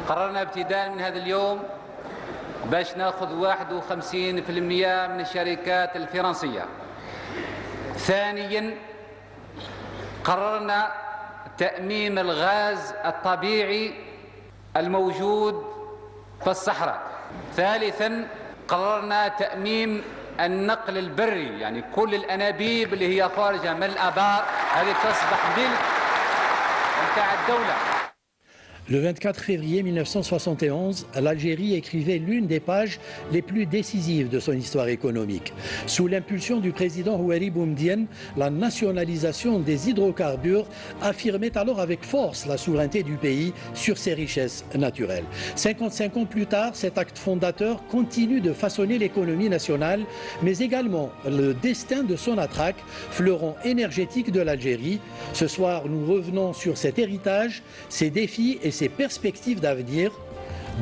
قررنا ابتداء من هذا اليوم باش ناخذ 51% من الشركات الفرنسية. ثانيا قررنا تأميم الغاز الطبيعي الموجود في الصحراء. ثالثا قررنا تأميم النقل البري، يعني كل الأنابيب اللي هي خارجة من الآبار هذه تصبح ملك متاع الدولة. Le 24 février 1971, l'Algérie écrivait l'une des pages les plus décisives de son histoire économique. Sous l'impulsion du président Houari Boumedienne, la nationalisation des hydrocarbures affirmait alors avec force la souveraineté du pays sur ses richesses naturelles. 55 ans plus tard, cet acte fondateur continue de façonner l'économie nationale, mais également le destin de son atraque, fleuron énergétique de l'Algérie. Ce soir, nous revenons sur cet héritage, ses défis et ses perspectives d'avenir.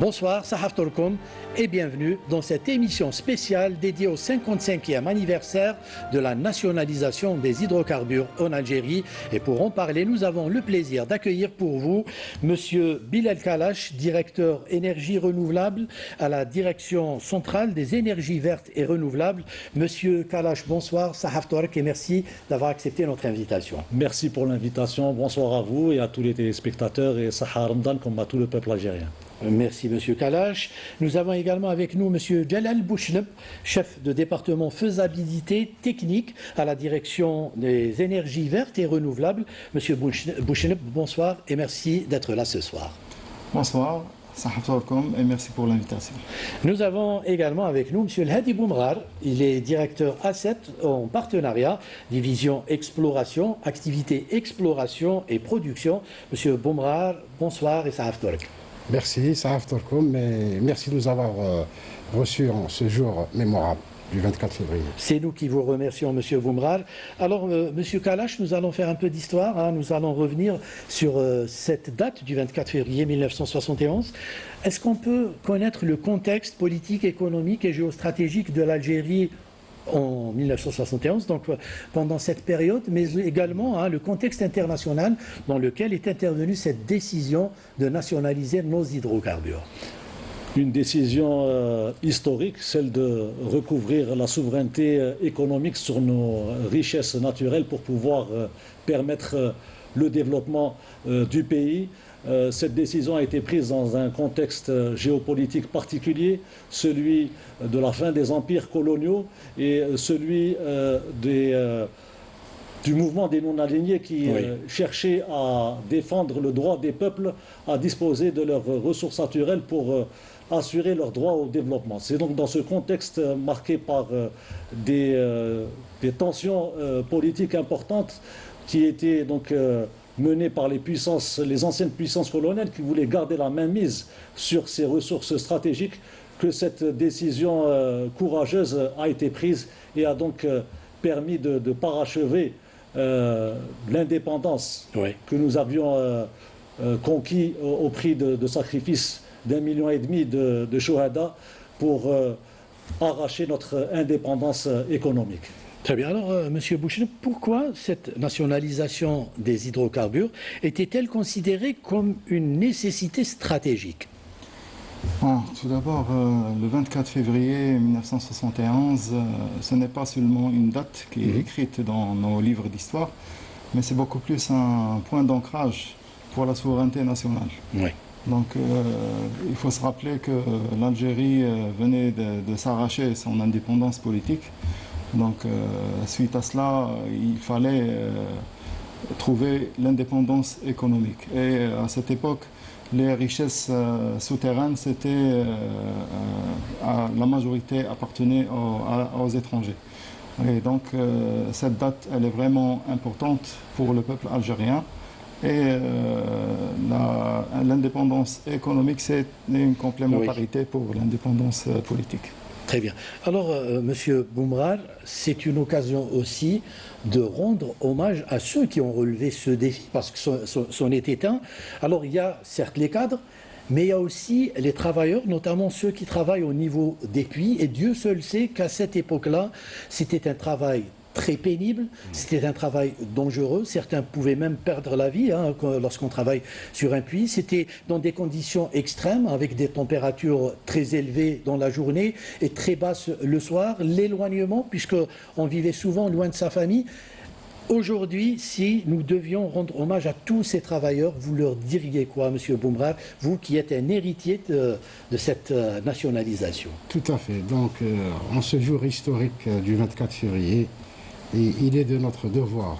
Bonsoir, Sahaf Torkom, et bienvenue dans cette émission spéciale dédiée au 55e anniversaire de la nationalisation des hydrocarbures en Algérie. Et pour en parler, nous avons le plaisir d'accueillir pour vous Monsieur Bilal Kalash, directeur énergie renouvelable à la direction centrale des énergies vertes et renouvelables. Monsieur Kalash, bonsoir, Sahaf Tork, et merci d'avoir accepté notre invitation. Merci pour l'invitation, bonsoir à vous et à tous les téléspectateurs et Sahar Ramadan comme à tout le peuple algérien. Merci Monsieur Kalash. Nous avons également avec nous Monsieur Jalal Bouchneb, chef de département faisabilité technique à la direction des énergies vertes et renouvelables. Monsieur Bouchneb, bonsoir et merci d'être là ce soir. Bonsoir, Sahafourkoum, et merci pour l'invitation. Nous avons également avec nous Monsieur Hadi Boumrar, il est directeur A7 en partenariat, division exploration, activité exploration et production. Monsieur Boumrar, bonsoir et Sahafourkoum. Merci, Sahaf Torkoum, et merci de nous avoir reçus en ce jour mémorable du 24 février. C'est nous qui vous remercions, Monsieur Boumrar. Alors, Monsieur Kalash, nous allons faire un peu d'histoire, hein. Nous allons revenir sur cette date du 24 février 1971. Est-ce qu'on peut connaître le contexte politique, économique et géostratégique de l'Algérie en 1971, donc pendant cette période, mais également le contexte international dans lequel est intervenue cette décision de nationaliser nos hydrocarbures? Une décision historique, celle de recouvrir la souveraineté économique sur nos richesses naturelles pour pouvoir permettre le développement du pays. Cette décision a été prise dans un contexte géopolitique particulier, celui de la fin des empires coloniaux et celui du mouvement des non-alignés qui cherchait à défendre le droit des peuples à disposer de leurs ressources naturelles pour assurer leur droit au développement. C'est donc dans ce contexte marqué par des tensions politiques importantes qui étaient donc menée par les anciennes puissances coloniales qui voulaient garder la mainmise sur ces ressources stratégiques, que cette décision courageuse a été prise et a donc permis de parachever l'indépendance que nous avions conquis au prix de sacrifices d'1,5 million de Chouhada pour arracher notre indépendance économique. Très bien. Alors, Monsieur Bouchneb, pourquoi cette nationalisation des hydrocarbures était-elle considérée comme une nécessité stratégique? Bon, tout d'abord, le 24 février 1971, ce n'est pas seulement une date qui est écrite dans nos livres d'histoire, mais c'est beaucoup plus un point d'ancrage pour la souveraineté nationale. Oui. Donc, il faut se rappeler que l'Algérie venait de s'arracher son indépendance politique. Donc, suite à cela, il fallait trouver l'indépendance économique. Et à cette époque, les richesses souterraines, c'était la majorité appartenait aux étrangers. Et donc, cette date, elle est vraiment importante pour le peuple algérien. Et l'indépendance économique, c'est une complémentarité pour l'indépendance politique. Très bien. Alors, Monsieur Boumrar, c'est une occasion aussi de rendre hommage à ceux qui ont relevé ce défi, parce que c'en était un. Alors, il y a certes les cadres, mais il y a aussi les travailleurs, notamment ceux qui travaillent au niveau des puits. Et Dieu seul sait qu'à cette époque-là, c'était un travail très pénible, c'était un travail dangereux, certains pouvaient même perdre la vie lorsqu'on travaille sur un puits, c'était dans des conditions extrêmes avec des températures très élevées dans la journée et très basses le soir, l'éloignement puisqu'on vivait souvent loin de sa famille. Aujourd'hui, si nous devions rendre hommage à tous ces travailleurs, vous leur diriez quoi, M. Boumrad, vous qui êtes un héritier de cette nationalisation? Tout à fait. Donc, en ce jour historique du 24 février, il est de notre devoir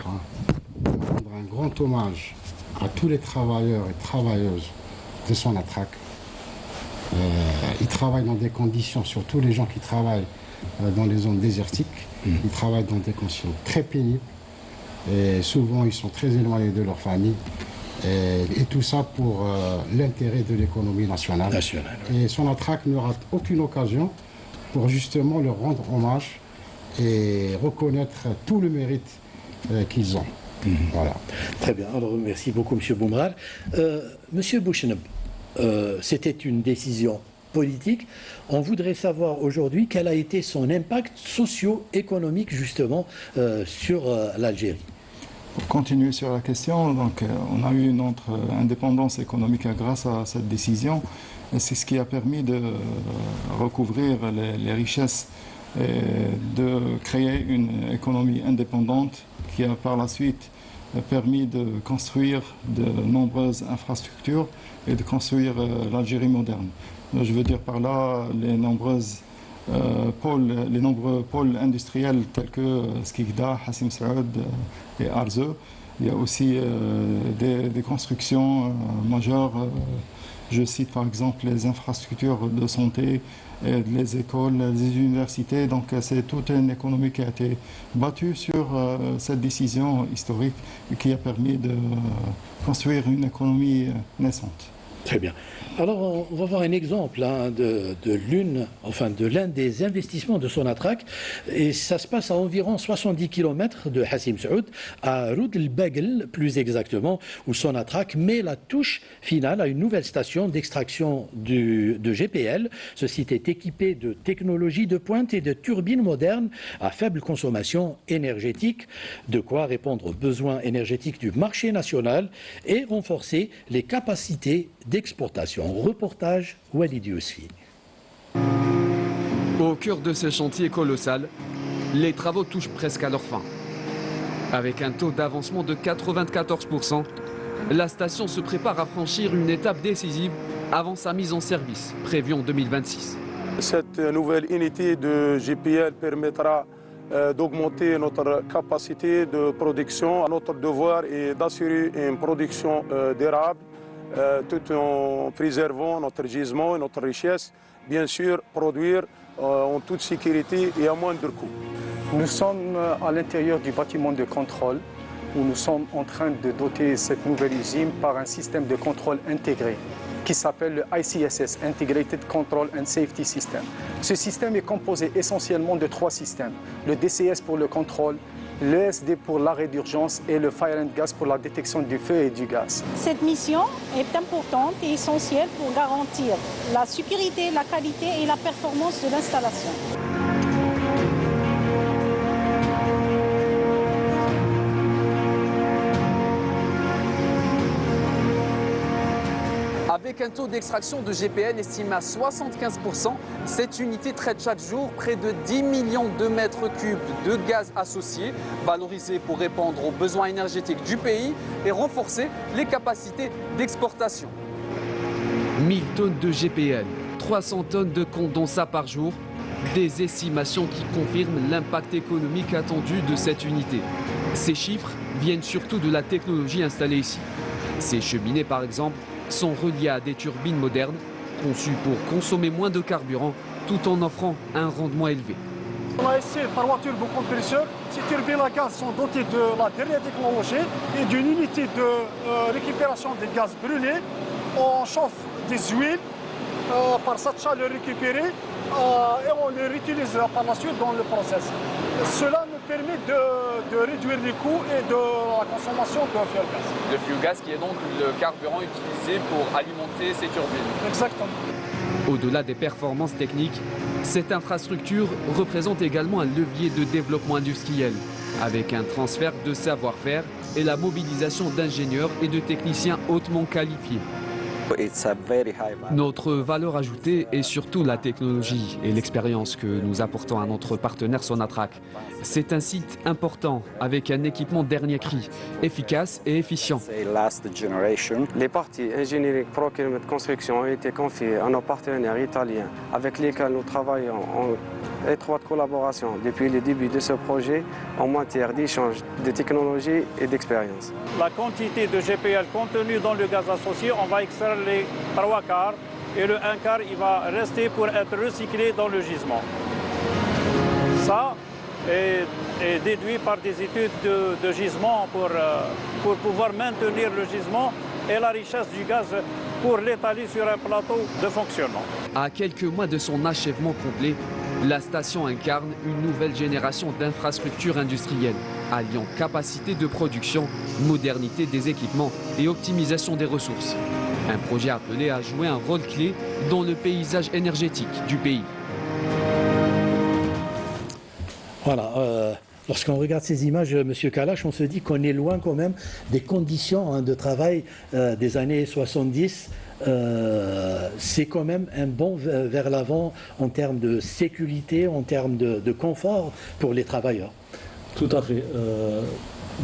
de rendre un grand hommage à tous les travailleurs et travailleuses de Sonatrach. Ils travaillent dans des conditions, surtout les gens qui travaillent dans les zones désertiques, ils travaillent dans des conditions très pénibles. Et souvent, ils sont très éloignés de leur famille. Et tout ça pour l'intérêt de l'économie nationale. Et Sonatrach ne rate aucune occasion pour justement leur rendre hommage et reconnaître tout le mérite qu'ils ont. Voilà. Très bien. Alors, merci beaucoup, M. Boumrad. Monsieur Bouchneb, c'était une décision politique. On voudrait savoir aujourd'hui quel a été son impact socio-économique justement sur l'Algérie. Pour continuer sur la question, donc, on a eu notre indépendance économique grâce à cette décision. Et c'est ce qui a permis de recouvrir les richesses et de créer une économie indépendante qui a par la suite permis de construire de nombreuses infrastructures et de construire l'Algérie moderne. Je veux dire par là les nombreux pôles industriels tels que Skikda, Hassim Saoud et Arze. Il y a aussi des constructions majeures. Je cite par exemple les infrastructures de santé, les écoles, les universités. Donc c'est toute une économie qui a été battue sur cette décision historique qui a permis de construire une économie naissante. Très bien. Alors, on va voir un exemple de l'un des investissements de Sonatrach. Et ça se passe à environ 70 km de Hassim Saoud, à Roud el-Bagl, plus exactement, où Sonatrach met la touche finale à une nouvelle station d'extraction de GPL. Ce site est équipé de technologies de pointe et de turbines modernes à faible consommation énergétique, de quoi répondre aux besoins énergétiques du marché national et renforcer les capacités d'exportation. Reportage Walid Yousfi. Au cœur de ce chantier colossal, les travaux touchent presque à leur fin. Avec un taux d'avancement de 94%, la station se prépare à franchir une étape décisive avant sa mise en service, prévue en 2026. Cette nouvelle unité de GPL permettra d'augmenter notre capacité de production. Notre devoir est d'assurer une production durable, tout en préservant notre gisement et notre richesse. Bien sûr, produire en toute sécurité et à moindre coût. Nous sommes à l'intérieur du bâtiment de contrôle où nous sommes en train de doter cette nouvelle usine par un système de contrôle intégré qui s'appelle le ICSS, Integrated Control and Safety System. Ce système est composé essentiellement de 3 systèmes. Le DCS pour le contrôle, l'ESD pour l'arrêt d'urgence et le Fire and Gas pour la détection du feu et du gaz. Cette mission est importante et essentielle pour garantir la sécurité, la qualité et la performance de l'installation. Avec un taux d'extraction de GPL estimé à 75%, cette unité traite chaque jour près de 10 millions de mètres cubes de gaz associés, valorisés pour répondre aux besoins énergétiques du pays et renforcer les capacités d'exportation. 1000 tonnes de GPL, 300 tonnes de condensat par jour, des estimations qui confirment l'impact économique attendu de cette unité. Ces chiffres viennent surtout de la technologie installée ici. Ces cheminées, par exemple, sont reliés à des turbines modernes, conçues pour consommer moins de carburant tout en offrant un rendement élevé. On a ici 3 turbocompresseurs. Ces turbines à gaz sont dotées de la dernière technologie et d'une unité de récupération des gaz brûlés. On chauffe des huiles par cette chaleur récupérée et on les réutilise par la suite dans le process. Cela nous permet de réduire les coûts et de la consommation de fuel gaz. Le biogaz qui est donc le carburant utilisé pour alimenter ces turbines. Exactement. Au-delà des performances techniques, cette infrastructure représente également un levier de développement industriel. avec un transfert de savoir-faire et la mobilisation d'ingénieurs et de techniciens hautement qualifiés. Notre valeur ajoutée est surtout la technologie et l'expérience que nous apportons à notre partenaire Sonatrach. C'est un site important avec un équipement dernier cri, efficace et efficient. Les parties ingénierie, procurement, construction ont été confiées à nos partenaires italiens avec lesquels nous travaillons en étroite collaboration depuis le début de ce projet en matière d'échange de technologies et d'expérience. La quantité de GPL contenue dans le gaz associé, on va extraire les 3 quarts et le 1 quart il va rester pour être recyclé dans le gisement. Ça est déduit par des études de gisement pour pouvoir maintenir le gisement et la richesse du gaz pour l'étaler sur un plateau de fonctionnement. À quelques mois de son achèvement complet, la station incarne une nouvelle génération d'infrastructures industrielles, alliant capacité de production, modernité des équipements et optimisation des ressources. Un projet appelé à jouer un rôle clé dans le paysage énergétique du pays. Voilà, lorsqu'on regarde ces images, M. Kalash, on se dit qu'on est loin quand même des conditions de travail des années 70. C'est quand même un bond vers l'avant en termes de sécurité, en termes de confort pour les travailleurs. Tout à fait.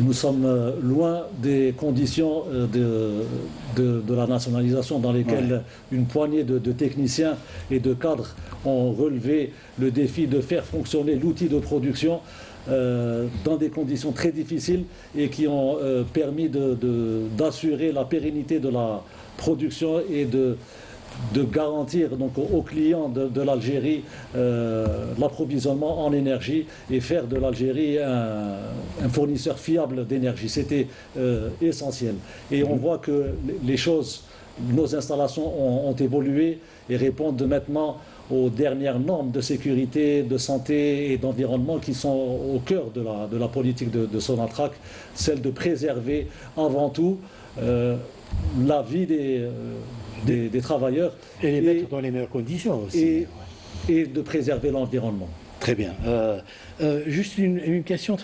Nous sommes loin des conditions de la nationalisation dans lesquelles une poignée de techniciens et de cadres ont relevé le défi de faire fonctionner l'outil de production dans des conditions très difficiles et qui ont permis d'assurer la pérennité de la production et de garantir donc aux clients de l'Algérie l'approvisionnement en énergie et faire de l'Algérie un fournisseur fiable d'énergie. C'était essentiel. Et on voit que les choses, nos installations ont évolué et répondent maintenant aux dernières normes de sécurité, de santé et d'environnement qui sont au cœur de la politique de Sonatrach, celle de préserver avant tout la vie des travailleurs. Et les mettre dans les meilleures conditions aussi. Et de préserver l'environnement. Très bien. Juste une question,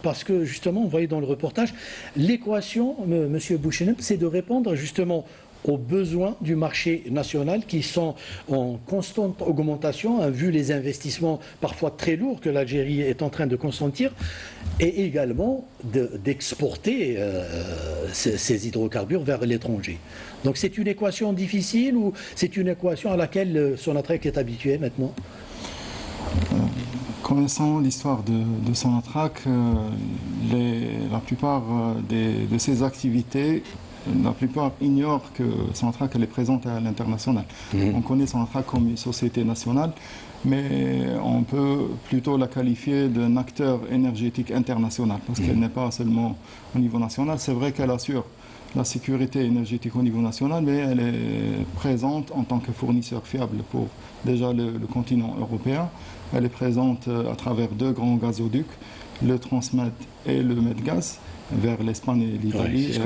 parce que justement, on voyait dans le reportage, l'équation, M. Bouchenem, c'est de répondre justement aux besoins du marché national qui sont en constante augmentation, vu les investissements parfois très lourds que l'Algérie est en train de consentir, et également d'exporter ces hydrocarbures vers l'étranger. Donc c'est une équation difficile ou c'est une équation à laquelle Sonatrach est habitué maintenant ? Connaissant l'histoire de Sonatrach, la plupart de ses activités, la plupart ignorent que Sonatrach est présente à l'international. On connaît Sonatrach comme une société nationale, mais on peut plutôt la qualifier d'un acteur énergétique international, parce qu'elle n'est pas seulement au niveau national. C'est vrai qu'elle assure la sécurité énergétique au niveau national, mais elle est présente en tant que fournisseur fiable pour déjà le continent européen. Elle est présente à travers 2 grands gazoducs, le Transmed et le Medgaz, vers l'Espagne et l'Italie.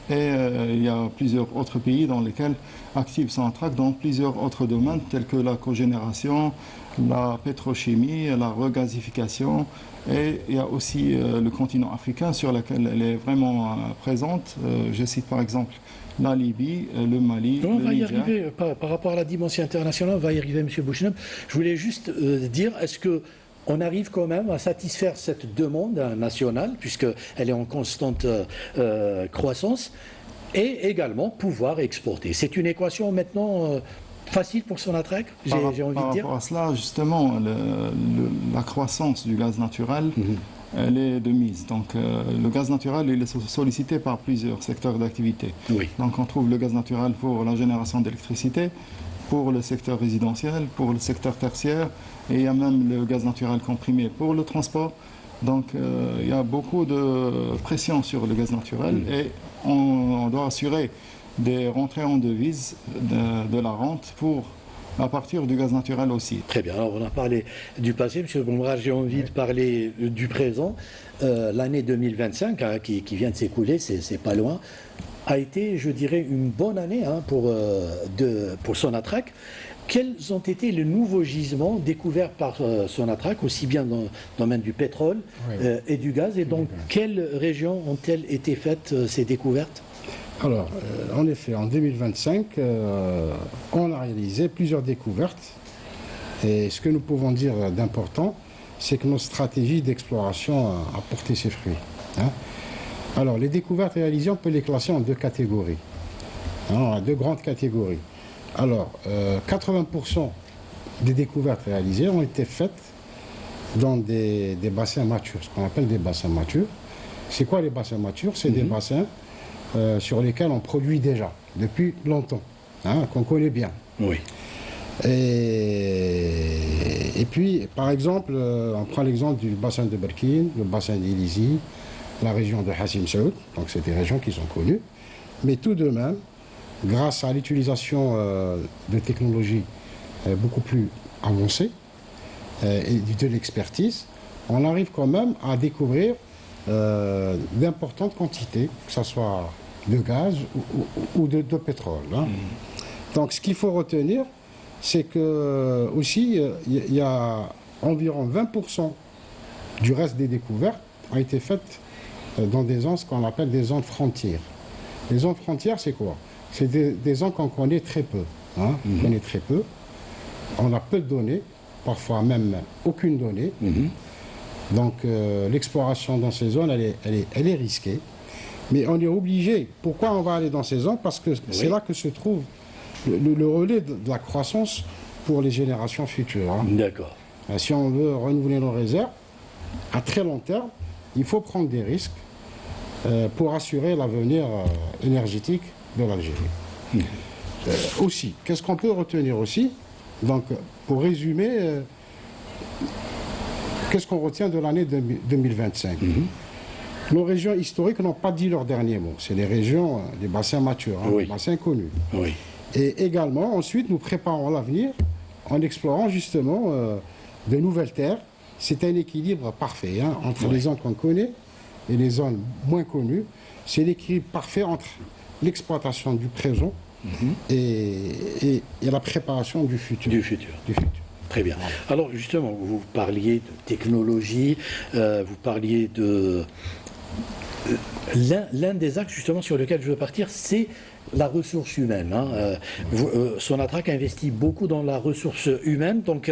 Et il y a plusieurs autres pays dans lesquels active Sonatrach dans plusieurs autres domaines tels que la cogénération, la pétrochimie, la regasification. Et il y a aussi le continent africain sur lequel elle est vraiment présente. Je cite par exemple la Libye, le Mali, on le va y Niger. arriver, par rapport à la dimension internationale, on va y arriver, M. Bouchenem. Je voulais juste dire, est-ce qu'on arrive quand même à satisfaire cette demande nationale, puisqu'elle est en constante croissance, et également pouvoir exporter. C'est une équation maintenant facile pour Sonatrach, j'ai envie de dire. Par rapport à cela, justement, la croissance du gaz naturel, elle est de mise. Donc le gaz naturel, il est sollicité par plusieurs secteurs d'activité. Donc on trouve le gaz naturel pour la génération d'électricité, pour le secteur résidentiel, pour le secteur tertiaire, et il y a même le gaz naturel comprimé pour le transport. Donc il y a beaucoup de pression sur le gaz naturel et on doit assurer des rentrées en devises de la rente à partir du gaz naturel aussi. Très bien, alors on a parlé du passé, M. Bombrard, j'ai envie de parler du présent. L'année 2025 qui vient de s'écouler, c'est pas loin, a été, je dirais, une bonne année pour Sonatrach. quels ont été les nouveaux gisements découverts par Sonatrach, aussi bien dans le domaine du pétrole et du gaz, et dans quelles régions ont-elles été faites ces découvertes? Alors, en effet, en 2025, on a réalisé plusieurs découvertes. Et ce que nous pouvons dire d'important, c'est que notre stratégie d'exploration a porté ses fruits. Hein. Alors, les découvertes réalisées, on peut les classer en deux catégories. Hein, on a deux grandes catégories. Alors, 80% des découvertes réalisées ont été faites dans des bassins matures, ce qu'on appelle des bassins matures. C'est quoi les bassins matures? C'est des bassins sur lesquels on produit déjà, depuis longtemps, hein, qu'on connaît bien. Oui. Et puis, par exemple, on prend l'exemple du bassin de Berkine, le bassin d'Ilizi, la région de Hassim Saoud, donc c'est des régions qui sont connues. Mais tout de même, grâce à l'utilisation de technologies beaucoup plus avancées et de l'expertise, on arrive quand même à découvrir d'importantes quantités, que ce soit de gaz ou de pétrole. Hein. Donc ce qu'il faut retenir, c'est que aussi il y a environ 20% du reste des découvertes ont été faites dans des zones, ce qu'on appelle des zones frontières. Les zones frontières, c'est quoi? C'est des zones qu'on connaît très peu. Hein, on connaît très peu. On a peu de données, parfois même aucune donnée. Donc l'exploration dans ces zones, elle est risquée. Mais on est obligé. Pourquoi on va aller dans ces zones? Parce que c'est là que se trouve le relais de la croissance pour les générations futures. Hein. D'accord. Si on veut renouveler nos réserves, à très long terme, il faut prendre des risques pour assurer l'avenir énergétique de l'Algérie. Aussi, qu'est-ce qu'on peut retenir aussi? Donc, pour résumer, qu'est-ce qu'on retient de l'année 2025? Nos régions historiques n'ont pas dit leur dernier mot. C'est les régions, les bassins matures, hein, les bassins connus. Oui. Et également, ensuite, nous préparons l'avenir en explorant justement de nouvelles terres. C'est un équilibre parfait hein, entre les zones qu'on connaît et les zones moins connues. C'est l'équilibre parfait entre l'exploitation du présent et la préparation du futur. Très bien. Alors justement, vous parliez de technologie, vous parliez de... L'un des axes justement sur lequel je veux partir, c'est la ressource humaine. Hein. Sonatrach investit beaucoup dans la ressource humaine, donc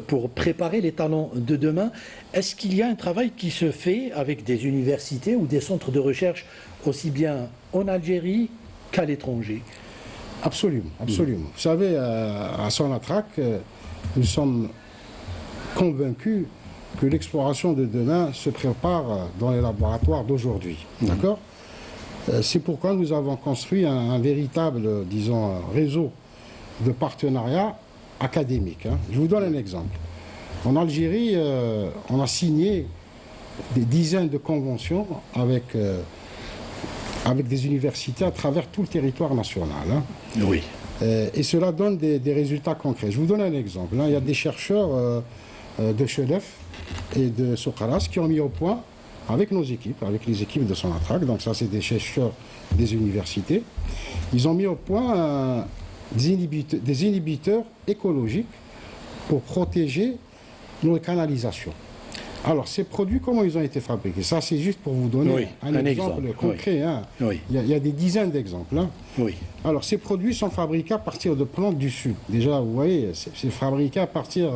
pour préparer les talents de demain. Est-ce qu'il y a un travail qui se fait avec des universités ou des centres de recherche aussi bien en Algérie qu'à l'étranger? Absolument, absolument. Vous savez, à Sonatrach, nous sommes convaincus que l'exploration de demain se prépare dans les laboratoires d'aujourd'hui. D'accord ? C'est pourquoi nous avons construit un véritable, disons, réseau de partenariats académiques. Hein. Je vous donne un exemple. En Algérie, on a signé des dizaines de conventions avec des universités à travers tout le territoire national. Hein. Oui. Et cela donne des résultats concrets. Je vous donne un exemple. Hein. Il y a des chercheurs de Chelef et de Sokaras qui ont mis au point, avec nos équipes, avec les équipes de Sonatrach, donc ça c'est des chercheurs des universités, ils ont mis au point des inhibiteurs écologiques pour protéger nos canalisations. Alors ces produits, comment ils ont été fabriqués? Ça c'est juste pour vous donner un exemple concret. Oui. Hein. Oui. Il y a des dizaines d'exemples. Hein. Oui. Alors ces produits sont fabriqués à partir de plantes du Sud. Déjà, vous voyez, c'est fabriqué à partir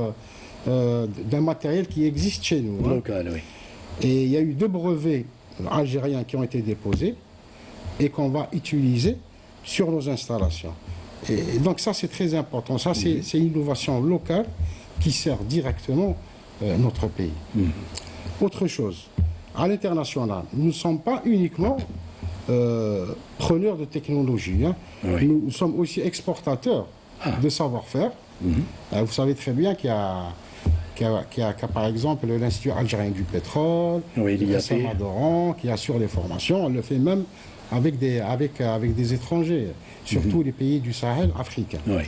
d'un matériel qui existe chez nous. Hein. Local, oui. Et il y a eu 2 brevets algériens qui ont été déposés et qu'on va utiliser sur nos installations. Et donc ça, c'est très important. Ça, c'est une innovation locale qui sert directement notre pays. Autre chose, à l'international, nous ne sommes pas uniquement preneurs de technologie. Hein. Oui. Nous sommes aussi exportateurs de savoir-faire. Vous savez très bien qu'il y a par exemple l'Institut algérien du pétrole, Samadoran, qui assure les formations. On le fait même avec des étrangers, surtout les pays du Sahel africain. Oui.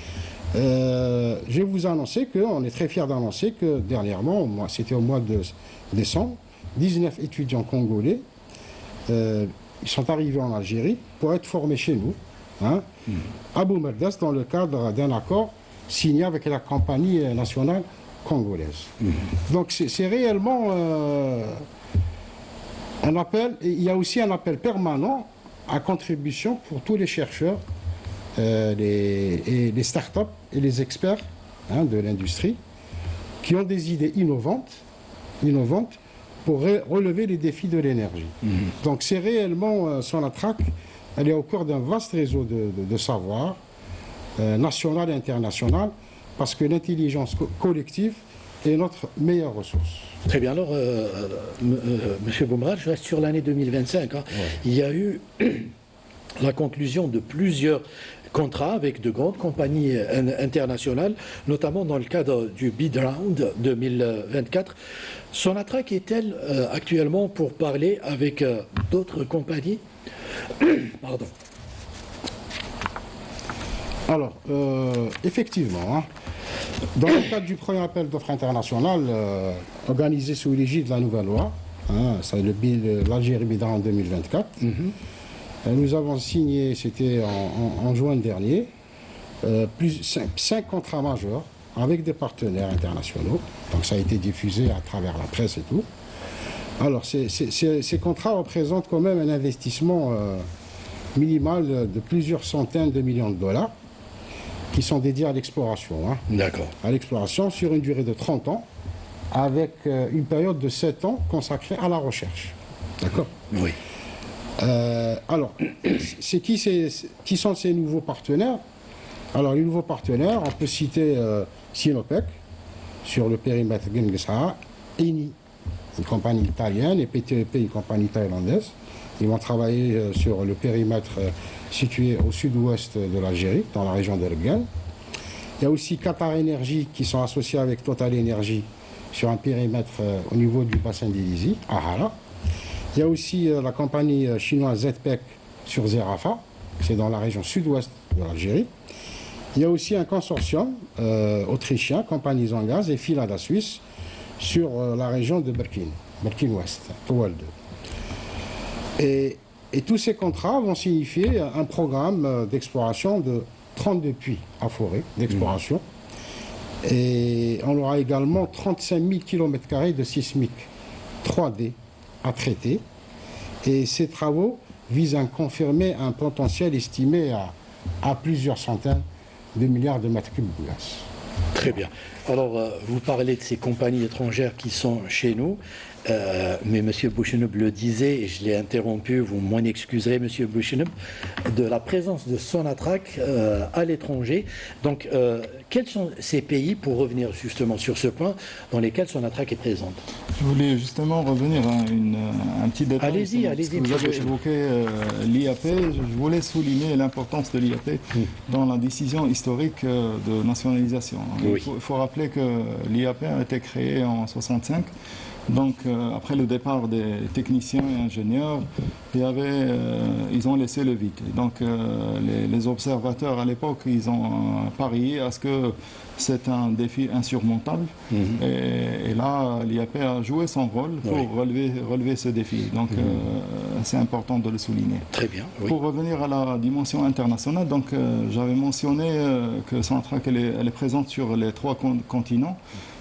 Je vais vous annoncer on est très fiers d'annoncer que dernièrement, c'était au mois de décembre, 19 étudiants congolais ils sont arrivés en Algérie pour être formés chez nous, hein, à Boumerdas, dans le cadre d'un accord signé avec la compagnie nationale congolaise. Donc c'est réellement un appel, et il y a aussi un appel permanent à contribution pour tous les chercheurs, les startups et les experts de l'industrie qui ont des idées innovantes pour relever les défis de l'énergie. Donc c'est réellement Sonatrach, elle est au cœur d'un vaste réseau de savoir national et international, parce que l'intelligence collective est notre meilleure ressource. Très bien. Alors, Monsieur Boumrad, je reste sur l'année 2025. Il y a eu la conclusion de plusieurs contrats avec de grandes compagnies internationales, notamment dans le cadre du Bid Round 2024. Sonatrach est-elle actuellement pour parler avec d'autres compagnies? Pardon. Alors, effectivement, dans le cadre du premier appel d'offres international organisé sous l'égide de la nouvelle loi, c'est l'Algérie Bid Round 2024, nous avons signé, c'était en juin dernier, 5 contrats majeurs avec des partenaires internationaux. Donc ça a été diffusé à travers la presse et tout. Alors ces contrats représentent quand même un investissement minimal de plusieurs centaines de millions de dollars qui sont dédiés à l'exploration. D'accord. À l'exploration sur une durée de 30 ans avec une période de 7 ans consacrée à la recherche. D'accord. Oui. Alors, qui sont ces nouveaux partenaires? Alors, les nouveaux partenaires, on peut citer Sinopec sur le périmètre Genghisa, Eni, une compagnie italienne, et PTEP, une compagnie thaïlandaise. Ils vont travailler sur le périmètre situé au sud-ouest de l'Algérie, dans la région d'Erguel. Il y a aussi Qatar Energy qui sont associés avec Total Energy sur un périmètre au niveau du bassin d'Ilizi, à Hala. Il y a aussi la compagnie chinoise ZPEC sur Zerafa, c'est dans la région sud-ouest de l'Algérie. Il y a aussi un consortium autrichien, compagnie Zangaz et Filada Suisse, sur la région de Berkin-Ouest, Towal 2. Et tous ces contrats vont signifier un programme d'exploration de 32 puits à forêt d'exploration. Et on aura également 35 000 km² de sismique 3D à traiter. Et ces travaux visent à confirmer un potentiel estimé à plusieurs centaines de milliards de mètres cubes de gaz. Très bien. Alors, vous parlez de ces compagnies étrangères qui sont chez nous, mais M. Boucheneb le disait, et je l'ai interrompu, vous m'en excuserez, M. Boucheneb, de la présence de Sonatrach à l'étranger. Donc, quels sont ces pays, pour revenir justement sur ce point, dans lesquels Sonatrach est présente? Je voulais justement revenir à un petit détail. Allez-y, vous avez évoqué l'IAP. Je voulais souligner l'importance de l'IAP dans la décision historique de nationalisation. Oui. Il faut rappeler que l'IAP a été créé en 1965. Donc, après le départ des techniciens et ingénieurs, ils ont laissé le vide. Donc, les observateurs à l'époque, ils ont parié à ce que c'est un défi insurmontable. Et là, l'IAP a joué son rôle pour relever ce défi. Donc, c'est important de le souligner. Très bien. Oui. Pour revenir à la dimension internationale, donc j'avais mentionné que Sonatrach elle est présente sur les 3 continents.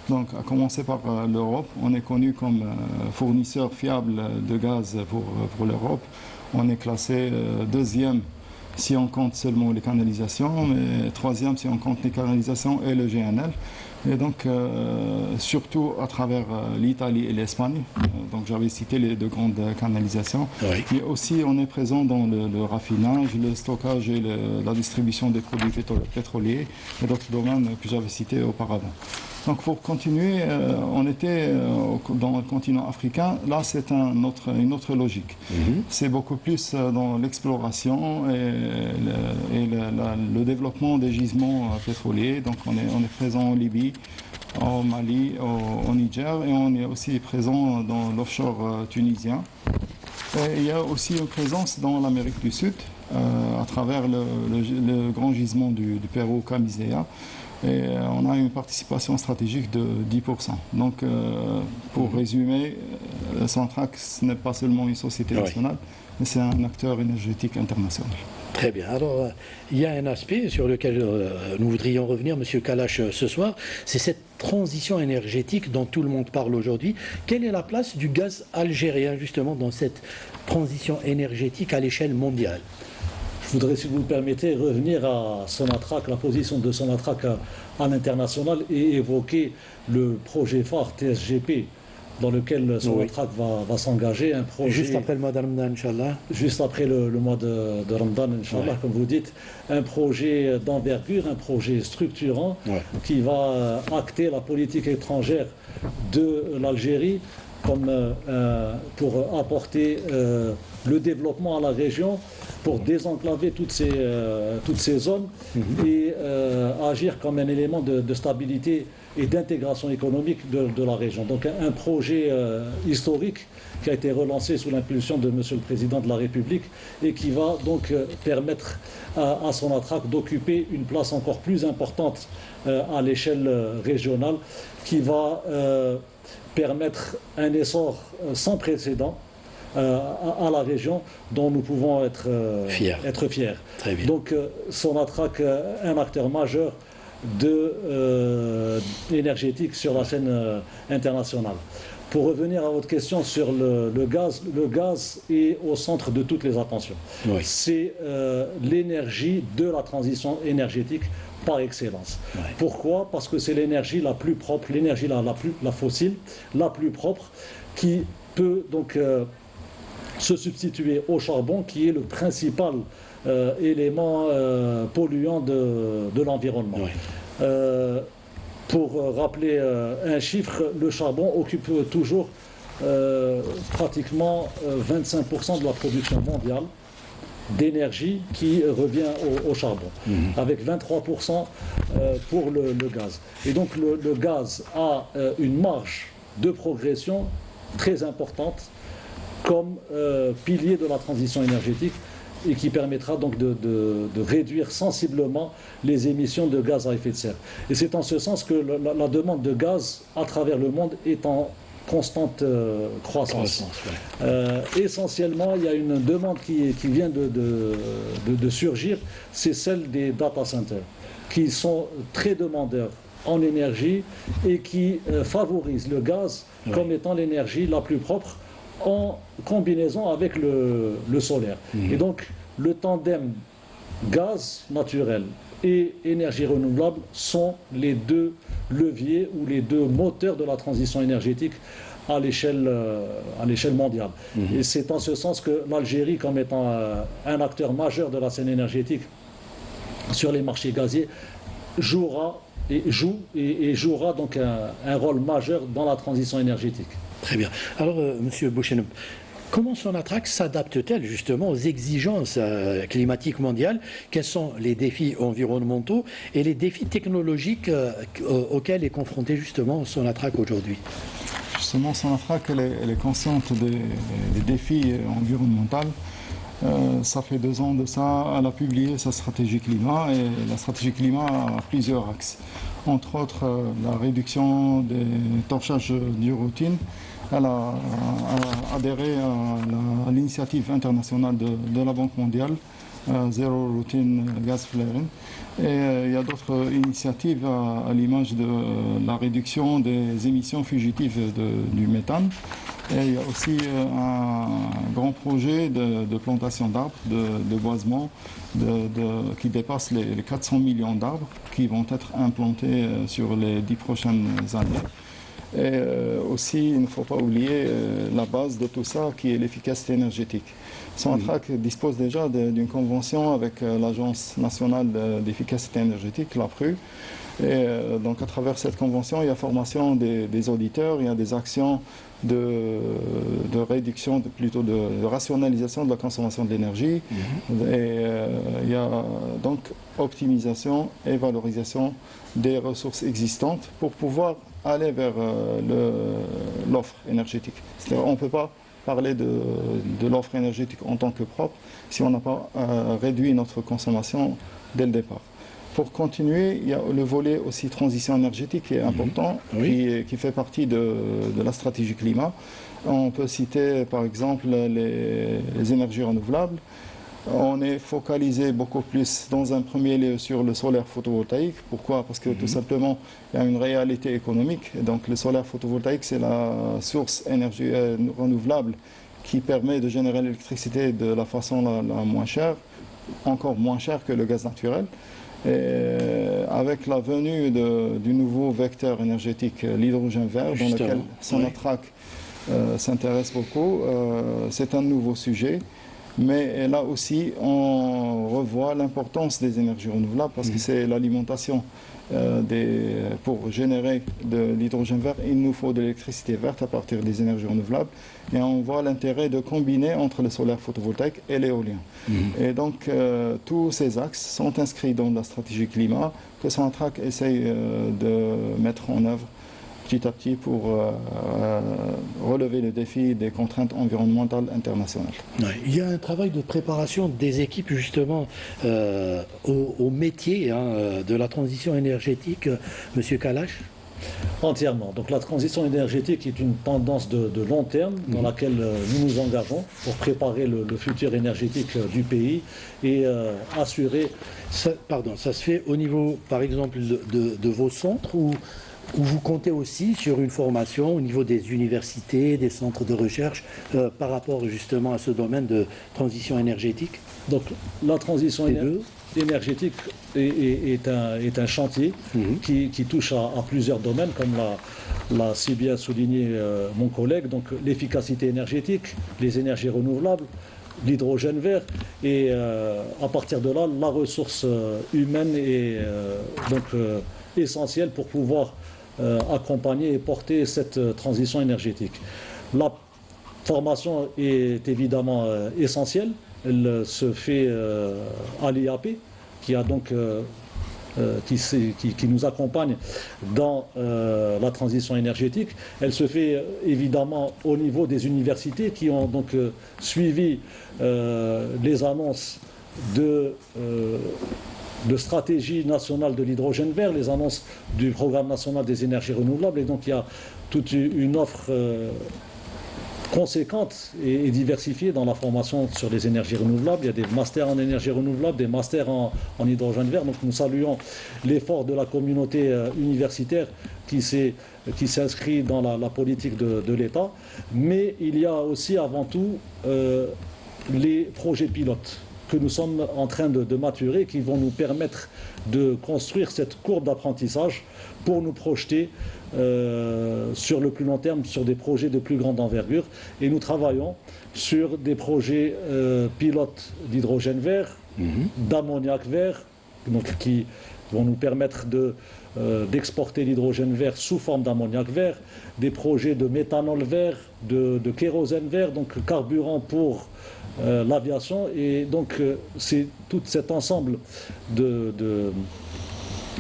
Donc, à commencer par l'Europe, on est connu comme fournisseur fiable de gaz pour l'Europe. On est classé 2e si on compte seulement les canalisations, mais 3e si on compte les canalisations et le GNL. Et donc, surtout à travers l'Italie et l'Espagne. Donc, j'avais cité les 2 grandes canalisations. Oui. Mais aussi, on est présent dans le raffinage, le stockage et la distribution des produits pétroliers et d'autres domaines que j'avais cités auparavant. Donc pour continuer, on était dans le continent africain. Là, c'est une autre logique. C'est beaucoup plus dans l'exploration et le développement des gisements pétroliers. Donc on est présent en Libye, au Mali, au Niger, et on est aussi présent dans l'offshore tunisien. Et il y a aussi une présence dans l'Amérique du Sud, à travers le grand gisement du Pérou, Camisea. Et on a une participation stratégique de 10%. Donc, pour résumer, Sonatrach, ce n'est pas seulement une société nationale, mais c'est un acteur énergétique international. Très bien. Alors, il y a un aspect sur lequel nous voudrions revenir, Monsieur Kalash, ce soir, c'est cette transition énergétique dont tout le monde parle aujourd'hui. Quelle est la place du gaz algérien, justement, dans cette transition énergétique à l'échelle mondiale? Je voudrais, si vous le permettez, revenir à Sonatrach, la position de Sonatrach à l'international et évoquer le projet phare TSGP dans lequel Sonatrach va s'engager. Un projet, juste après le mois de Ramadan, Inch'Allah. Juste après le mois de Ramadan, Inch'Allah, comme vous dites. Un projet d'envergure, un projet structurant qui va acter la politique étrangère de l'Algérie comme pour apporter le développement à la région, pour désenclaver toutes ces zones et agir comme un élément de stabilité et d'intégration économique de la région. Donc un projet historique qui a été relancé sous l'impulsion de Monsieur le Président de la République et qui va donc permettre à Sonatrach d'occuper une place encore plus importante à l'échelle régionale, qui va permettre un essor sans précédent à la région dont nous pouvons être fiers. Très bien. Donc Sonatrach, un acteur majeur énergétique sur la scène internationale. Pour revenir à votre question sur le gaz est au centre de toutes les attentions. Oui. C'est l'énergie de la transition énergétique par excellence. Oui. Pourquoi? Parce que c'est l'énergie la plus propre, l'énergie la fossile, la plus propre, qui peut donc se substituer au charbon, qui est le principal élément polluant de l'environnement. Oui. Pour rappeler un chiffre, le charbon occupe toujours pratiquement 25% de la production mondiale d'énergie qui revient au charbon, avec 23% pour le gaz. Et donc le gaz a une marge de progression très importante comme pilier de la transition énergétique, et qui permettra donc de réduire sensiblement les émissions de gaz à effet de serre. Et c'est en ce sens que la demande de gaz à travers le monde est en constante croissance. Essentiellement, il y a une demande qui vient de surgir, c'est celle des data centers, qui sont très demandeurs en énergie et qui favorisent le gaz comme étant l'énergie la plus propre, en combinaison avec le solaire. Et donc, le tandem gaz naturel et énergie renouvelable sont les deux leviers ou les deux moteurs de la transition énergétique à l'échelle mondiale. Et c'est en ce sens que l'Algérie, comme étant un acteur majeur de la scène énergétique sur les marchés gaziers, jouera donc un rôle majeur dans la transition énergétique. Très bien. Alors, Monsieur Bouchenoub, comment Sonatrach s'adapte-t-elle justement aux exigences climatiques mondiales? Quels sont les défis environnementaux et les défis technologiques auxquels est confronté justement Sonatrach aujourd'hui? Justement, Sonatrach, elle est consciente des défis environnementaux. Ça fait 2 ans de ça, elle a publié sa stratégie climat, et la stratégie climat a plusieurs axes. Entre autres, la réduction des torchages du routine. Elle a adhéré à l'initiative internationale de la Banque mondiale, Zero Routine Gas Flaring. Et il y a d'autres initiatives à l'image de la réduction des émissions fugitives du méthane. Et il y a aussi un grand projet de plantation d'arbres, de boisement, qui dépasse les 400 millions d'arbres qui vont être implantés sur les 10 prochaines années. Et aussi, il ne faut pas oublier la base de tout ça, qui est l'efficacité énergétique. Sonatrach dispose déjà d'une convention avec l'Agence nationale d'efficacité énergétique, l'APRU. Et donc, à travers cette convention, il y a formation des auditeurs, il y a des actions de réduction, plutôt de rationalisation de la consommation de l'énergie. Et il y a donc optimisation et valorisation des ressources existantes pour pouvoir aller vers l'offre énergétique. C'est-à-dire, on ne peut pas parler de l'offre énergétique en tant que propre si on n'a pas réduit notre consommation dès le départ. Pour continuer, il y a le volet aussi transition énergétique qui est important, qui fait partie de la stratégie climat. On peut citer par exemple les énergies renouvelables, On est focalisé beaucoup plus dans un premier lieu sur le solaire photovoltaïque. Pourquoi? Parce que tout simplement, il y a une réalité économique. Donc le solaire photovoltaïque, c'est la source énergie renouvelable qui permet de générer l'électricité de la façon la moins chère, encore moins chère que le gaz naturel. Et avec la venue du nouveau vecteur énergétique, l'hydrogène vert, dans lequel Sonatrach s'intéresse beaucoup, c'est un nouveau sujet. Mais là aussi, on revoit l'importance des énergies renouvelables parce que c'est l'alimentation. Pour générer de l'hydrogène vert, il nous faut de l'électricité verte à partir des énergies renouvelables. Et on voit l'intérêt de combiner entre le solaire photovoltaïque et l'éolien. Et donc, tous ces axes sont inscrits dans la stratégie climat que Sonatrach essaye de mettre en œuvre petit à petit pour relever le défi des contraintes environnementales internationales. Ouais. Il y a un travail de préparation des équipes justement au métier de la transition énergétique, Monsieur Kalash. Entièrement. Donc la transition énergétique est une tendance de long terme dans laquelle nous nous engageons pour préparer le futur énergétique du pays et assurer... Ça se fait au niveau, par exemple, de vos centres ou vous comptez aussi sur une formation au niveau des universités, des centres de recherche par rapport justement à ce domaine de transition énergétique? Donc la transition énergétique est un chantier qui touche à plusieurs domaines, comme l'a si bien souligné mon collègue. Donc l'efficacité énergétique, les énergies renouvelables, l'hydrogène vert et à partir de là, la ressource humaine est essentielle pour pouvoir accompagner et porter cette transition énergétique. La formation est évidemment essentielle. Elle se fait à l'IAP, qui nous accompagne dans la transition énergétique. Elle se fait évidemment au niveau des universités qui ont donc suivi les annonces de stratégie nationale de l'hydrogène vert, les annonces du programme national des énergies renouvelables. Et donc il y a toute une offre conséquente et diversifiée dans la formation sur les énergies renouvelables. Il y a des masters en énergie renouvelable, des masters en hydrogène vert. Donc nous saluons l'effort de la communauté universitaire qui s'inscrit dans la politique de l'État. Mais il y a aussi avant tout les projets pilotes que nous sommes en train de maturer, qui vont nous permettre de construire cette courbe d'apprentissage pour nous projeter sur le plus long terme, sur des projets de plus grande envergure. Et nous travaillons sur des projets pilotes d'hydrogène vert, d'ammoniac vert, donc qui vont nous permettre d'exporter l'hydrogène vert sous forme d'ammoniac vert, des projets de méthanol vert, de kérosène vert, donc carburant pour l'aviation. Et donc c'est tout cet ensemble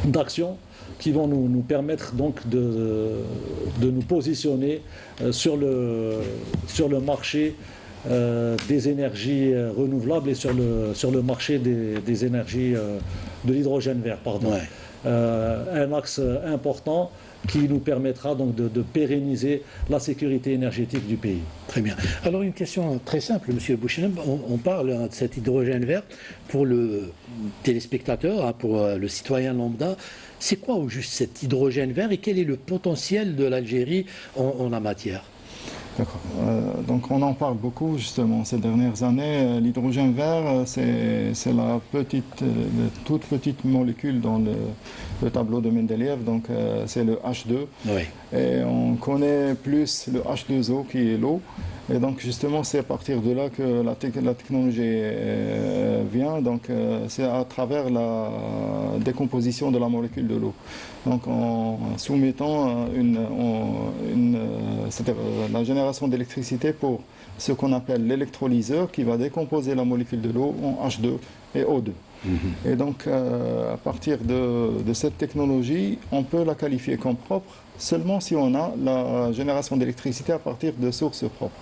d'actions qui vont nous permettre donc de nous positionner sur le marché des énergies renouvelables et sur le marché des énergies de l'hydrogène vert. Un axe important qui nous permettra donc de pérenniser la sécurité énergétique du pays. Très bien. Alors une question très simple, Monsieur Bouchnem. On parle de cet hydrogène vert pour le téléspectateur, pour le citoyen lambda. C'est quoi au juste cet hydrogène vert et quel est le potentiel de l'Algérie en la matière? D'accord. Donc on en parle beaucoup justement ces dernières années. L'hydrogène vert, c'est la toute petite molécule dans le tableau de Mendeleïev, donc c'est le H2. Oui. Et on connaît plus le H2O qui est l'eau. Et donc justement c'est à partir de là que la technologie vient. Donc c'est à travers la décomposition de la molécule de l'eau. Donc en soumettant c'est-à-dire la génération d'électricité pour ce qu'on appelle l'électrolyseur qui va décomposer la molécule de l'eau en H2 et O2. Et donc à partir de cette technologie, on peut la qualifier comme propre seulement si on a la génération d'électricité à partir de sources propres.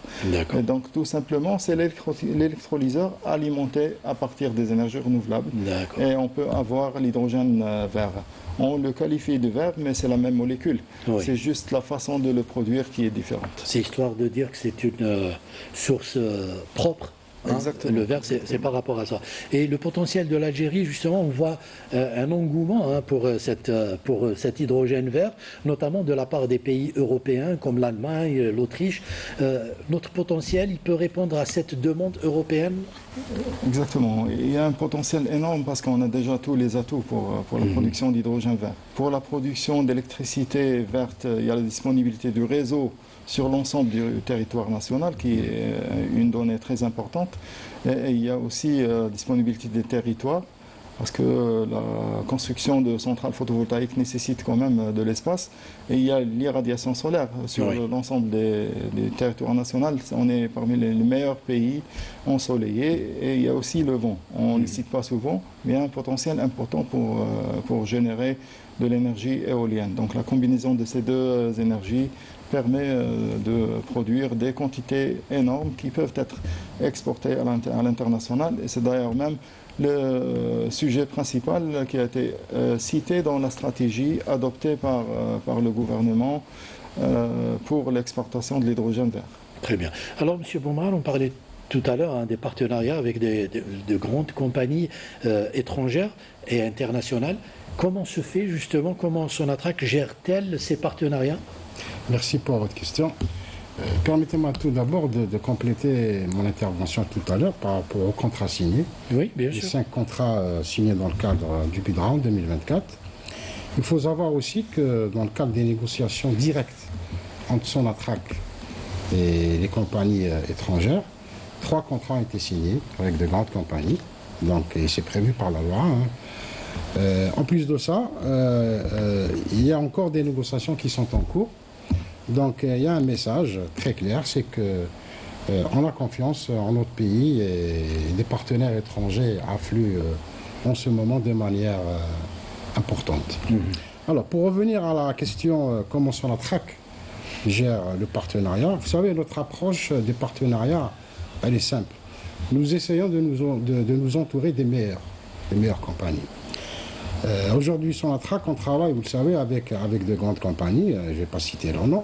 Et donc tout simplement, c'est l'électrolyseur alimenté à partir des énergies renouvelables. Et on peut avoir l'hydrogène vert. On le qualifie de vert, mais c'est la même molécule. Oui. C'est juste la façon de le produire qui est différente. C'est histoire de dire que c'est une source propre hein. Exactement. Le vert, c'est par rapport à ça. Et le potentiel de l'Algérie, justement, on voit un engouement hein, pour cet hydrogène vert, notamment de la part des pays européens comme l'Allemagne, l'Autriche. Notre potentiel, il peut répondre à cette demande européenne? Exactement. Il y a un potentiel énorme parce qu'on a déjà tous les atouts pour la production d'hydrogène vert. Pour la production d'électricité verte, il y a la disponibilité du réseau sur l'ensemble du territoire national, qui est une donnée très importante. Et il y a aussi la disponibilité des territoires, parce que la construction de centrales photovoltaïques nécessite quand même de l'espace. Et il y a l'irradiation solaire sur l'ensemble des territoires nationaux. On est parmi les meilleurs pays ensoleillés. Et il y a aussi le vent. On ne le cite pas souvent, mais il y a un potentiel important pour générer de l'énergie éolienne. Donc la combinaison de ces deux énergies permet de produire des quantités énormes qui peuvent être exportées à l'international. Et c'est d'ailleurs même le sujet principal qui a été cité dans la stratégie adoptée par le gouvernement pour l'exportation de l'hydrogène vert. Très bien. Alors, M. Boumral, on parlait tout à l'heure hein, des partenariats avec de grandes compagnies étrangères et internationales. Comment se fait justement, comment Sonatrach gère-t-elle ces partenariats? Merci pour votre question. Permettez-moi tout d'abord de compléter mon intervention tout à l'heure par rapport aux contrats signés. Oui, bien sûr. Les 5 contrats signés dans le cadre du bid round 2024. Il faut savoir aussi que dans le cadre des négociations directes entre Sonatrach et les compagnies étrangères, 3 contrats ont été signés avec de grandes compagnies. Donc, et c'est prévu par la loi. Hein. En plus de ça, il y a encore des négociations qui sont en cours. Donc il y a un message très clair, c'est que on a confiance en notre pays et des partenaires étrangers affluent en ce moment de manière importante. Alors pour revenir à la question comment Sonatrach gère le partenariat, vous savez, notre approche des partenariats, elle est simple. Nous essayons de nous entourer des meilleures compagnies. Aujourd'hui, Sonatrach, on travaille, vous le savez, avec de grandes compagnies, je ne vais pas citer leur nom,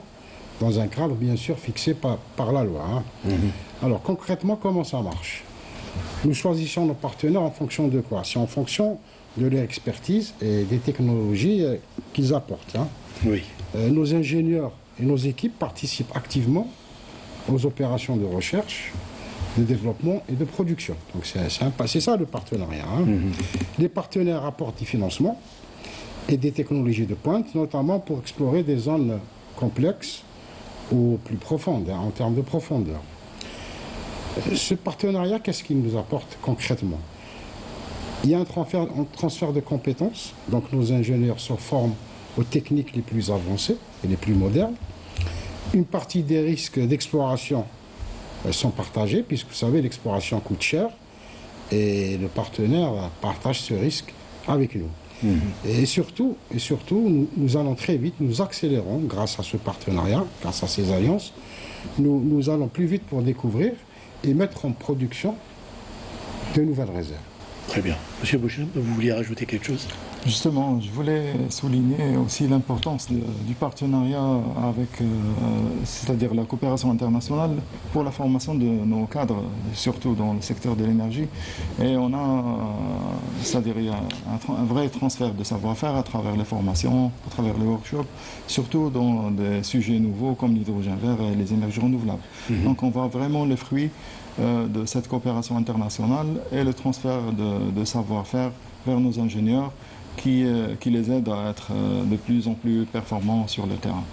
dans un cadre bien sûr fixé par la loi. Hein. Alors concrètement, comment ça marche? Nous choisissons nos partenaires en fonction de quoi? C'est en fonction de leur expertise et des technologies qu'ils apportent. Hein. Oui. Nos ingénieurs et nos équipes participent activement aux opérations de recherche, de développement et de production. Donc c'est ça le partenariat. Hein. Les partenaires apportent du financement et des technologies de pointe, notamment pour explorer des zones complexes ou plus profondes, hein, en termes de profondeur. Ce partenariat, qu'est-ce qu'il nous apporte concrètement? Il y a un transfert de compétences, donc nos ingénieurs se forment aux techniques les plus avancées et les plus modernes. Une partie des risques d'exploration sont partagés, puisque vous savez, l'exploration coûte cher et le partenaire partage ce risque avec nous. Et surtout, nous allons très vite, nous accélérons grâce à ce partenariat, grâce à ces alliances, nous allons plus vite pour découvrir et mettre en production de nouvelles réserves. Très bien. Monsieur Bouchin, vous vouliez rajouter quelque chose? Justement, je voulais souligner aussi l'importance du partenariat avec, c'est-à-dire la coopération internationale pour la formation de nos cadres, surtout dans le secteur de l'énergie. Et on a, c'est-à-dire il y a un vrai transfert de savoir-faire à travers les formations, à travers les workshops, surtout dans des sujets nouveaux comme l'hydrogène vert et les énergies renouvelables. Donc on voit vraiment les fruits de cette coopération internationale et le transfert de savoir-faire vers nos ingénieurs qui les aident à être de plus en plus performants sur le terrain.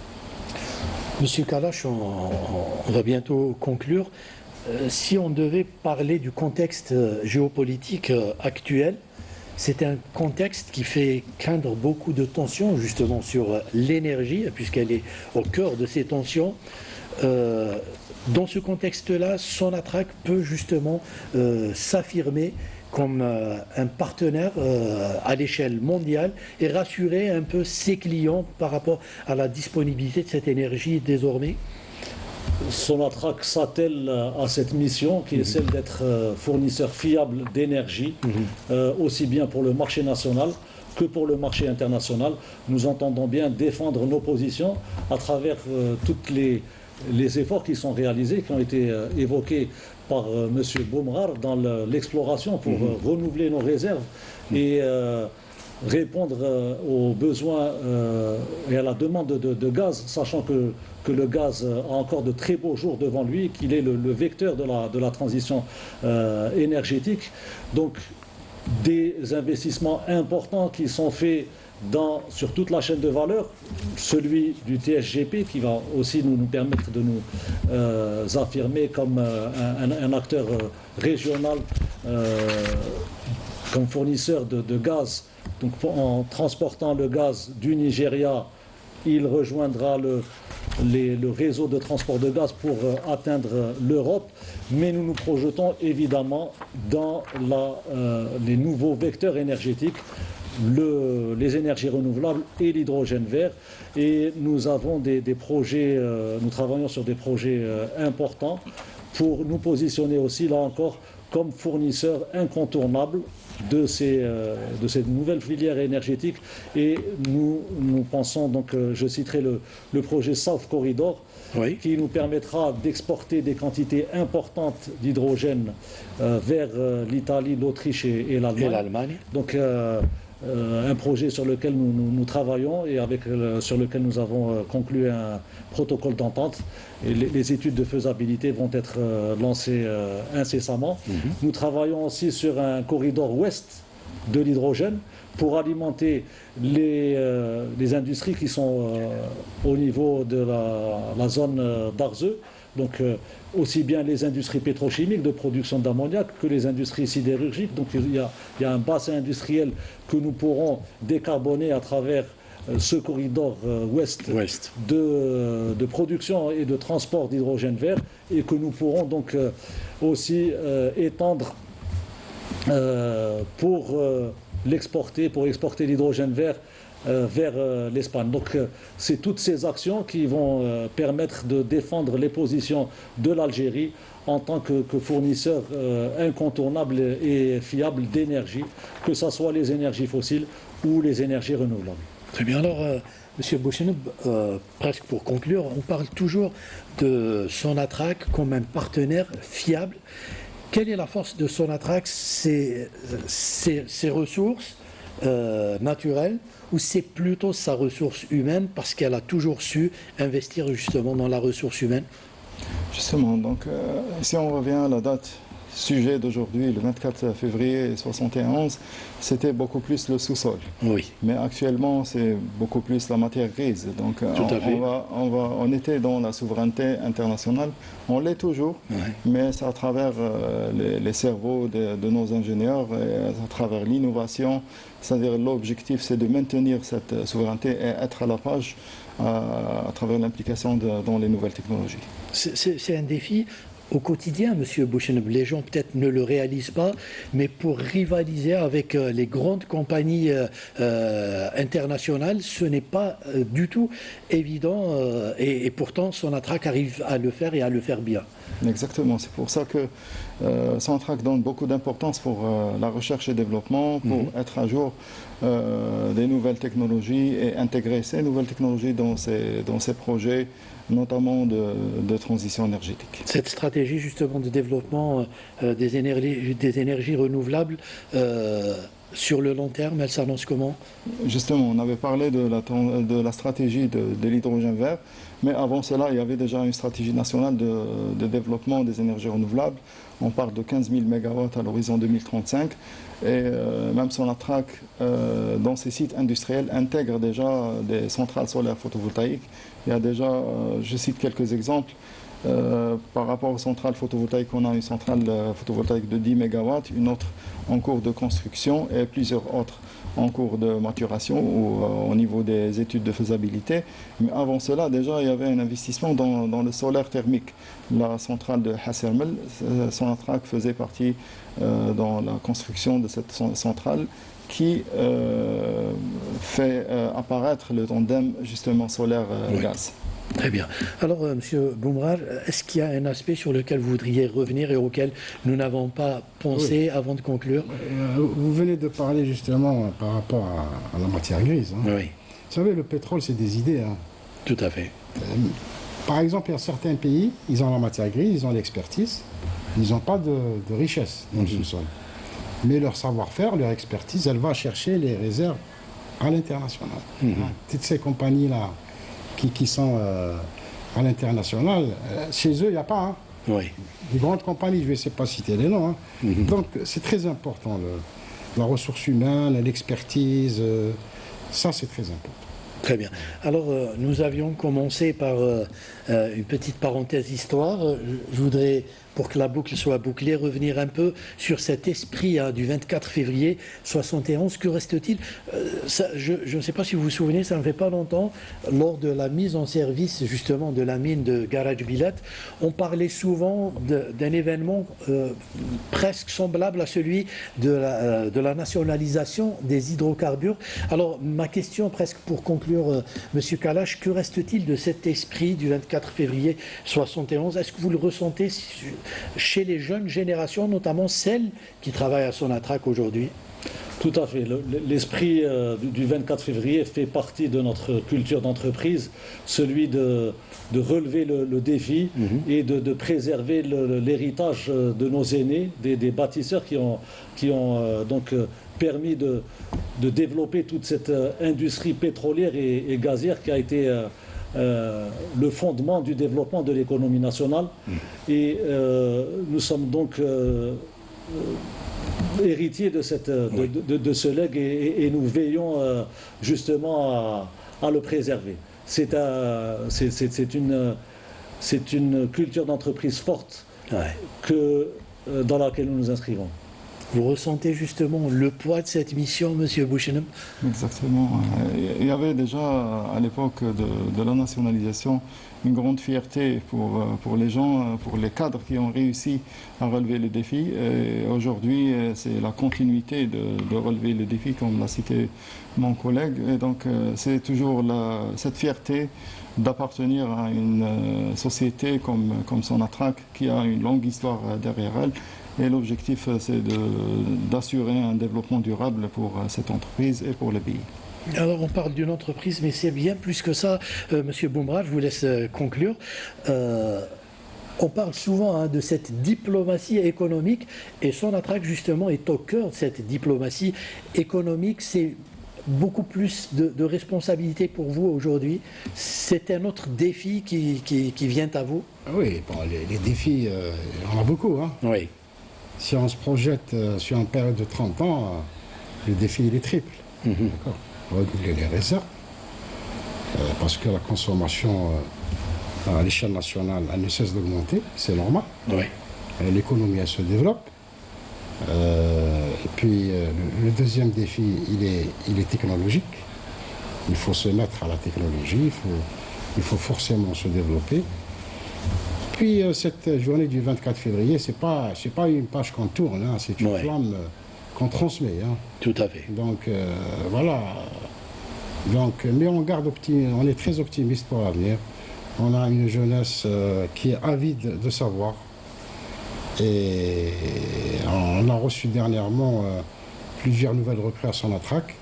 Monsieur Kalash, on va bientôt conclure. Si on devait parler du contexte géopolitique actuel, c'est un contexte qui fait craindre beaucoup de tensions justement sur l'énergie, puisqu'elle est au cœur de ces tensions. Dans ce contexte-là, Sonatrach peut justement s'affirmer comme un partenaire à l'échelle mondiale et rassurer un peu ses clients par rapport à la disponibilité de cette énergie désormais? Sonatrach s'attelle à cette mission qui est celle d'être fournisseur fiable d'énergie, aussi bien pour le marché national que pour le marché international. Nous entendons bien défendre nos positions à travers toutes les les efforts qui sont réalisés, qui ont été évoqués par M. Boumrar dans l'exploration pour renouveler nos réserves et répondre aux besoins et à la demande de gaz, sachant que le gaz a encore de très beaux jours devant lui, qu'il est le vecteur de la transition énergétique. Donc des investissements importants qui sont faits sur toute la chaîne de valeur, celui du TSGP qui va aussi nous permettre de nous affirmer comme un acteur régional, comme fournisseur de gaz. Donc en transportant le gaz du Nigeria, il rejoindra le réseau de transport de gaz pour atteindre l'Europe, mais nous nous projetons évidemment dans les nouveaux vecteurs énergétiques, les énergies renouvelables et l'hydrogène vert. Et nous avons des projets, nous travaillons sur des projets importants pour nous positionner aussi, là encore, comme fournisseur incontournable de ces nouvelles filières énergétiques. Et nous pensons, donc je citerai le projet South Corridor, qui nous permettra d'exporter des quantités importantes d'hydrogène vers l'Italie, l'Autriche et l'Allemagne. Donc un projet sur lequel nous travaillons et sur lequel nous avons conclu un protocole d'entente. Et les études de faisabilité vont être lancées incessamment. Nous travaillons aussi sur un corridor ouest de l'hydrogène pour alimenter les industries qui sont au niveau de la zone d'Arzeu. Donc aussi bien les industries pétrochimiques de production d'ammoniac que les industries sidérurgiques. Donc il y a un bassin industriel que nous pourrons décarboner à travers ce corridor ouest de production et de transport d'hydrogène vert, et que nous pourrons donc aussi étendre pour exporter l'hydrogène vert vers l'Espagne. Donc c'est toutes ces actions qui vont permettre de défendre les positions de l'Algérie en tant que fournisseur incontournable et fiable d'énergie, que ce soit les énergies fossiles ou les énergies renouvelables. Très bien. Alors, Monsieur Bouchenoub, presque pour conclure, on parle toujours de Sonatrach comme un partenaire fiable. Quelle est la force de Sonatrach? Ses ressources naturelles, ou c'est plutôt sa ressource humaine, parce qu'elle a toujours su investir justement dans la ressource humaine? Justement, donc si on revient à la date sujet d'aujourd'hui, le 24 février 1971, c'était beaucoup plus le sous-sol. Oui. Mais actuellement, c'est beaucoup plus la matière grise. Donc on était dans la souveraineté internationale, on l'est toujours, mais c'est à travers les cerveaux de nos ingénieurs, et à travers l'innovation. C'est-à-dire l'objectif, c'est de maintenir cette souveraineté et être à la page à travers l'implication dans les nouvelles technologies. C'est un défi au quotidien, Monsieur Bouchenoub. Les gens peut-être ne le réalisent pas, mais pour rivaliser avec les grandes compagnies internationales, ce n'est pas du tout évident, et pourtant Sonatrach arrive à le faire et à le faire bien. Exactement, c'est pour ça que Sonatrach donne beaucoup d'importance pour la recherche et développement, pour être à jour des nouvelles technologies et intégrer ces nouvelles technologies dans ces projets, notamment de transition énergétique. Cette stratégie justement de développement des énergies renouvelables, sur le long terme, elle s'annonce comment? Justement, on avait parlé de la stratégie de l'hydrogène vert, mais avant cela, il y avait déjà une stratégie nationale de développement des énergies renouvelables. On parle de 15 000 MW à l'horizon 2035. Et même Sonatrach, dans ses sites industriels, intègre déjà des centrales solaires photovoltaïques. Il y a déjà, je cite quelques exemples. Par rapport aux centrales photovoltaïques, on a une centrale photovoltaïque de 10 MW, une autre en cours de construction et plusieurs autres en cours de maturation ou au niveau des études de faisabilité. Mais avant cela, déjà, il y avait un investissement dans le solaire thermique. La centrale de Hassermel, Sonatrach faisait partie dans la construction de cette centrale qui fait apparaître le tandem justement solaire-gaz. Très bien. Alors, Monsieur Boumrar, est-ce qu'il y a un aspect sur lequel vous voudriez revenir et auquel nous n'avons pas pensé avant de conclure? Vous venez de parler justement par rapport à la matière grise. Oui. Vous savez, le pétrole, c'est des idées. Tout à fait. Par exemple, il y a certains pays, ils ont la matière grise, ils ont l'expertise, ils n'ont pas de richesse dans le sous-sol. Mais leur savoir-faire, leur expertise, elle va chercher les réserves à l'international. Toutes ces compagnies-là qui sont à l'international, chez eux, il n'y a pas. Oui. Les grandes compagnies, je ne vais pas citer les noms. Donc, c'est très important, la ressource humaine, l'expertise, ça, c'est très important. Très bien. Alors, nous avions commencé par une petite parenthèse histoire. Je voudrais, pour que la boucle soit bouclée, revenir un peu sur cet esprit du 24 février 71. Que reste-t-il Je ne sais pas si vous vous souvenez, ça ne fait pas longtemps, lors de la mise en service justement de la mine de Garage Billet, on parlait souvent d'un événement presque semblable à celui de la nationalisation des hydrocarbures. Alors, ma question presque pour conclure, Monsieur Kalash, que reste-t-il de cet esprit du 24 février 71 ? Est-ce que vous le ressentez chez les jeunes générations, notamment celles qui travaillent à Sonatrach aujourd'hui? Tout à fait. L'esprit du 24 février fait partie de notre culture d'entreprise, celui de relever le défi et de préserver l'héritage de nos aînés, des bâtisseurs qui ont donc permis de développer toute cette industrie pétrolière et gazière qui a été le fondement du développement de l'économie nationale. Et nous sommes donc héritiers de ce legs et nous veillons justement à le préserver. C'est une culture d'entreprise forte dans laquelle nous nous inscrivons. Vous ressentez justement le poids de cette mission, Monsieur Bouchenem? Exactement. Il y avait déjà à l'époque de la nationalisation une grande fierté pour les gens, pour les cadres qui ont réussi à relever le défi. Et aujourd'hui, c'est la continuité de relever le défi, comme l'a cité mon collègue. Et donc, c'est toujours cette fierté d'appartenir à une société comme Sonatrach, qui a une longue histoire derrière elle. Et l'objectif, c'est d'assurer un développement durable pour cette entreprise et pour le pays. Alors, on parle d'une entreprise, mais c'est bien plus que ça. Monsieur Boumrah, je vous laisse conclure. On parle souvent de cette diplomatie économique, et Sonatrach, justement, est au cœur de cette diplomatie économique. C'est beaucoup plus de responsabilité pour vous aujourd'hui. C'est un autre défi qui vient à vous? Oui, bon, les défis, il y en a beaucoup. Oui. Si on se projette sur une période de 30 ans, le défi il est triple. D'accord. Renouveler les réserves, parce que la consommation à l'échelle nationale elle ne cesse d'augmenter, c'est normal. Oui. L'économie elle se développe. Et puis le deuxième défi il est technologique. Il faut se mettre à la technologie, il faut forcément se développer. Puis cette journée du 24 février, c'est pas une page qu'on tourne, c'est une flamme qu'on transmet. Tout à fait. Donc voilà. Donc, mais on est très optimiste pour l'avenir. On a une jeunesse qui est avide de savoir. Et on a reçu dernièrement plusieurs nouvelles recrues à Sonatrach.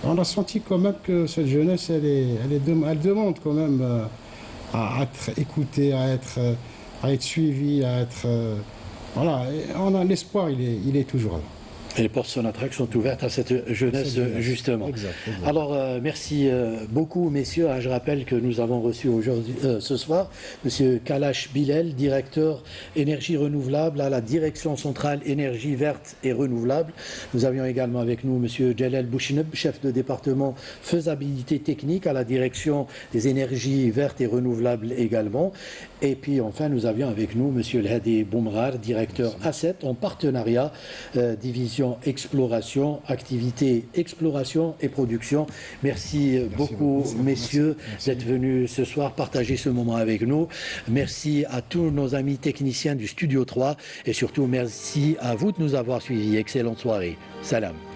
On a senti quand même que cette jeunesse, elle demande quand même à être écoutée, à être suivi, à être... voilà, l'espoir, il est toujours là. Et les portes Sonatrach sont ouvertes à cette jeunesse, justement. Exact. Alors, merci beaucoup, messieurs. Je rappelle que nous avons reçu aujourd'hui, ce soir, M. Kalash Bilel, directeur énergie renouvelable à la Direction centrale énergie verte et renouvelable. Nous avions également avec nous M. Jalal Boucheneb, chef de département faisabilité technique à la Direction des énergies vertes et renouvelables également. Et puis, enfin, nous avions avec nous M. Elhadi Boumrah, directeur A7, en partenariat, division exploration, activité exploration et production. Merci beaucoup, messieurs, d'être venus ce soir partager ce moment avec nous. Merci à tous nos amis techniciens du Studio 3 et surtout merci à vous de nous avoir suivis. Excellente soirée. Salam.